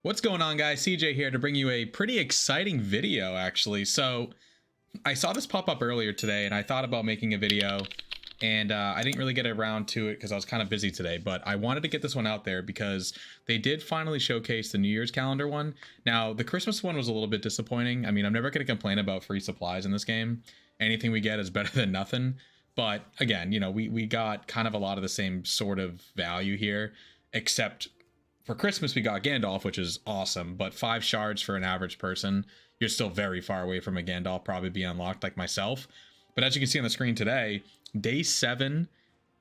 What's going on, guys? CJ here to bring you a pretty exciting video, actually. So I saw this pop up earlier today and I thought about making a video, and I didn't really get around to it because I was kind of busy today, but I wanted to get this one out there because they did finally showcase the New Year's calendar one. Now, the Christmas one was a little bit disappointing. I mean, I'm never going to complain about free supplies in this game. Anything we get is better than nothing. But again, you know, we got kind of a lot of the same sort of value here, except for Christmas, we got Gandalf, which is awesome, but 5 shards for an average person, you're still very far away from a Gandalf probably be unlocked like myself. But as you can see on the screen today, day 7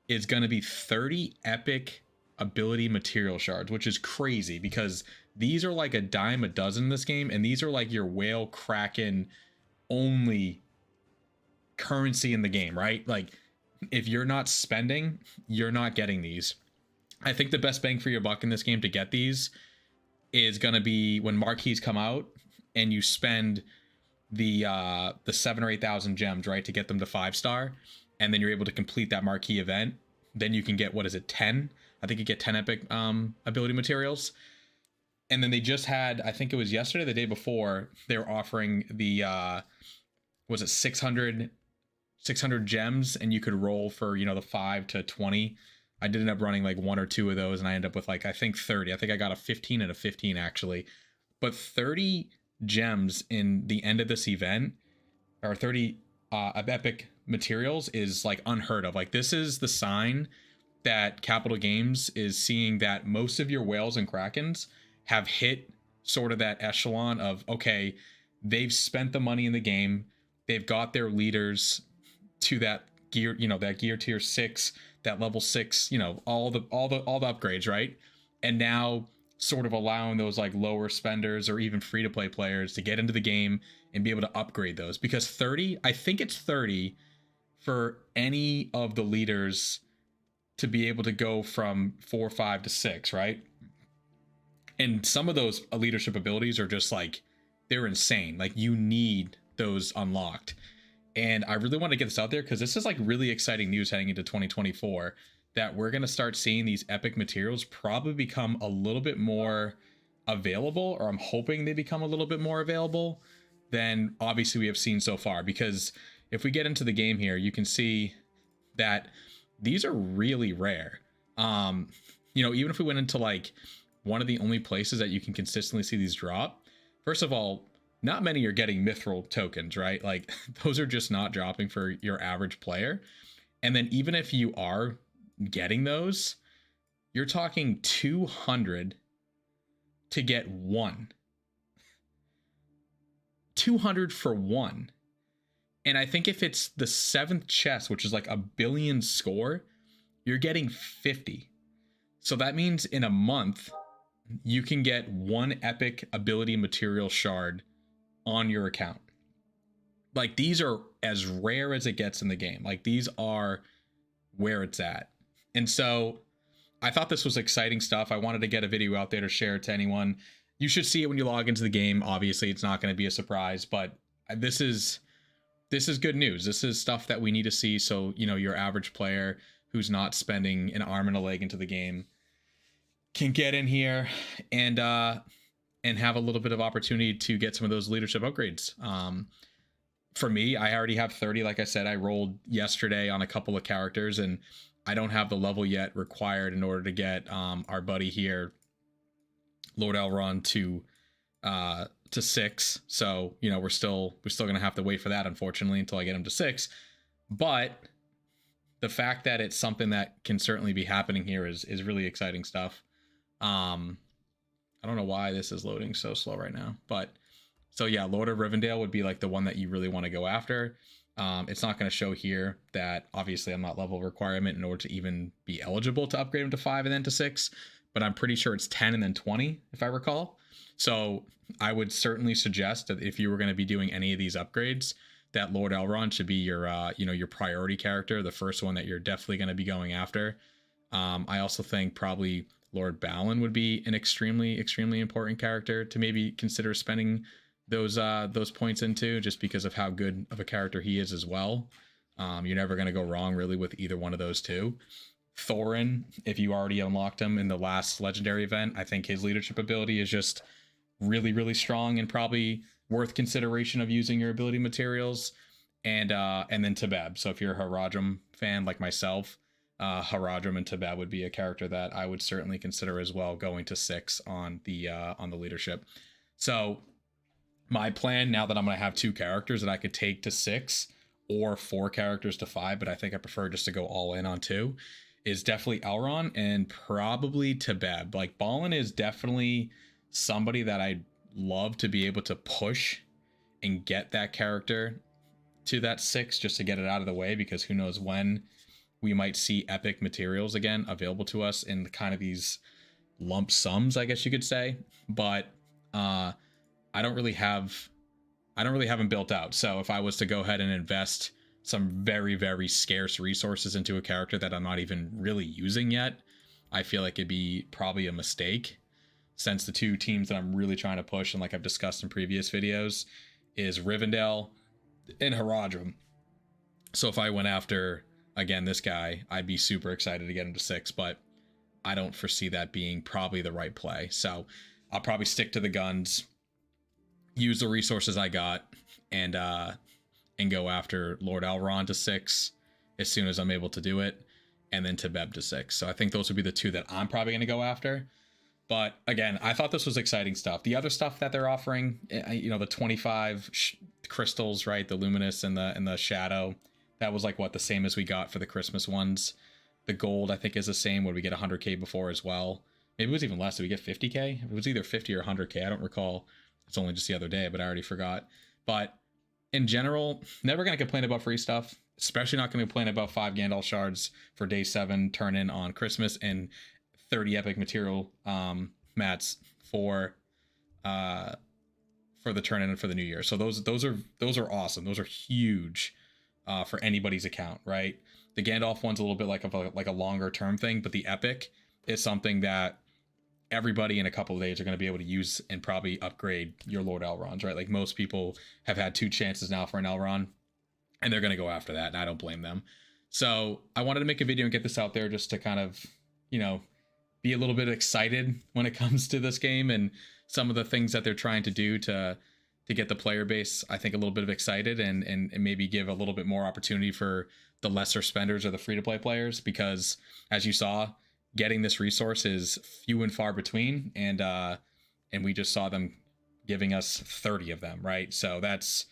is going to be 30 epic ability material shards, which is crazy because these are like a dime a dozen in this game, and these are like your whale kraken only currency in the game, right? Like, if you're not spending, you're not getting these. I think the best bang for your buck in this game to get these is going to be when marquees come out and you spend the 7,000 or 8,000 gems, right, to get them to 5-star, and then you're able to complete that marquee event. Then you can get, what is it, 10? I think you get 10 epic ability materials. And then they just had, I think it was yesterday, the day before, they were offering the was it 600 gems, and you could roll for, you know, the 5 to 20. I did end up running like 1 or 2 of those, and I ended up with like, I think 30. I think I got a 15 and a 15 actually. But 30 gems in the end of this event, or 30 epic materials, is like unheard of. Like, this is the sign that Capital Games is seeing that most of your whales and krakens have hit sort of that echelon of, okay, they've spent the money in the game, they've got their leaders to that gear, you know, that gear tier 6, that level 6, you know, all the upgrades, right? And now sort of allowing those like lower spenders or even free to play players to get into the game and be able to upgrade those, because 30, I think it's 30 for any of the leaders to be able to go from 4, 5 to 6, right? And some of those leadership abilities are just like, they're insane. Like, you need those unlocked. And I really want to get this out there because this is like really exciting news heading into 2024, that we're going to start seeing these epic materials probably become a little bit more available, or I'm hoping they become a little bit more available than obviously we have seen so far. Because if we get into the game here, you can see that these are really rare. You know, even if we went into like one of the only places that you can consistently see these drop, first of all, not many are getting mithril tokens, right? Like, those are just not dropping for your average player. And then even if you are getting those, you're talking 200 to get 1. 200 for 1. And I think if it's the 7th chest, which is like a billion score, you're getting 50. So that means in a month, you can get 1 epic ability material shard on your account. Like, these are as rare as it gets in the game. Like, these are where it's at. And so I thought this was exciting stuff. I wanted to get a video out there to share it to anyone. You should see it when you log into the game. Obviously, it's not going to be a surprise, but this is good news. This is stuff that we need to see, so, you know, your average player who's not spending an arm and a leg into the game can get in here and have a little bit of opportunity to get some of those leadership upgrades. For me, I already have 30. Like I said, I rolled yesterday on a couple of characters, and I don't have the level yet required in order to get our buddy here, Lord Elrond, to 6. So, you know, we're still gonna have to wait for that, unfortunately, until I get him to 6. But the fact that it's something that can certainly be happening here is really exciting stuff. I don't know why this is loading so slow right now, but so yeah, Lord of Rivendell would be like the one that you really want to go after. It's not going to show here that obviously I'm not level requirement in order to even be eligible to upgrade him to 5 and then to 6, but I'm pretty sure it's 10 and then 20 if I recall. So I would certainly suggest that if you were going to be doing any of these upgrades, that Lord Elrond should be your you know, your priority character, the first one that you're definitely going to be going after. I also think probably Lord Balin would be an extremely important character to maybe consider spending those points into, just because of how good of a character he is as well. You're never going to go wrong really with either one of those two. Thorin, if you already unlocked him in the last legendary event, I think his leadership ability is just really, really strong and probably worth consideration of using your ability materials. And then Tabeb. So if you're a Haradrim fan like myself, Haradrim and Tabeb would be a character that I would certainly consider as well, going to 6 on the leadership. So my plan, now that I'm going to have 2 characters that I could take to 6 or 4 characters to 5, but I think I prefer just to go all in on 2, is definitely Elrond and probably Tabeb. Like, Balin is definitely somebody that I'd love to be able to push and get that character to that 6 just to get it out of the way, because who knows when we might see epic materials again available to us in kind of these lump sums, I guess you could say. But I don't really have them built out. So if I was to go ahead and invest some very, very scarce resources into a character that I'm not even really using yet, I feel like it'd be probably a mistake, since the 2 teams that I'm really trying to push, and like I've discussed in previous videos, is Rivendell and Haradrim. So if I went after, again, this guy, I'd be super excited to get him to 6, but I don't foresee that being probably the right play. So I'll probably stick to the guns, use the resources I got, and go after Lord Elrond to 6 as soon as I'm able to do it, and then Tabeb to 6. So I think those would be the 2 that I'm probably going to go after. But again, I thought this was exciting stuff. The other stuff that they're offering, you know, the 25 crystals, right? The luminous and the shadow, that was like what, the same as we got for the Christmas ones. The gold, I think, is the same. Would we get 100k before as well? Maybe it was even less. Did we get 50k? It was either 50 or 100k. I don't recall. It's only just the other day, but I already forgot. But in general, never going to complain about free stuff, especially not going to complain about 5 Gandalf shards for day 7 turn in on Christmas, and 30 epic material mats for the turn in for the new year. So those are awesome. Those are huge for anybody's account, right? The Gandalf one's a little bit like a longer term thing, but the epic is something that everybody in a couple of days are going to be able to use and probably upgrade your Lord Elronds, right? Like, most people have had 2 chances now for an Elrond, and they're going to go after that, and I don't blame them. So I wanted to make a video and get this out there just to kind of, you know, be a little bit excited when it comes to this game and some of the things that they're trying to do to get the player base, I think, a little bit excited, and maybe give a little bit more opportunity for the lesser spenders or the free-to-play players, because as you saw, getting this resource is few and far between, and we just saw them giving us 30 of them, right? So that's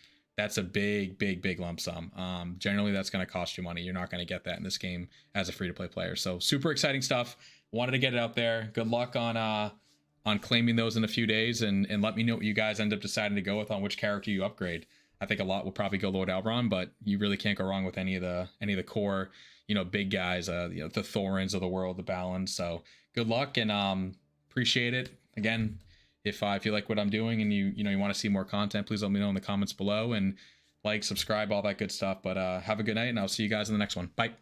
a big lump sum. Generally, that's going to cost you money. You're not going to get that in this game as a free-to-play player. So super exciting stuff. Wanted to get it out there. Good luck on claiming those in a few days, and let me know what you guys end up deciding to go with on which character you upgrade. I think a lot will probably go Lord Elrond, but you really can't go wrong with any of the core, you know, big guys, you know, the Thorins of the world, the Balins. So good luck, and appreciate it. Again, if you like what I'm doing and you want to see more content, please let me know in the comments below, and like, subscribe, all that good stuff. But have a good night, and I'll see you guys in the next one. Bye.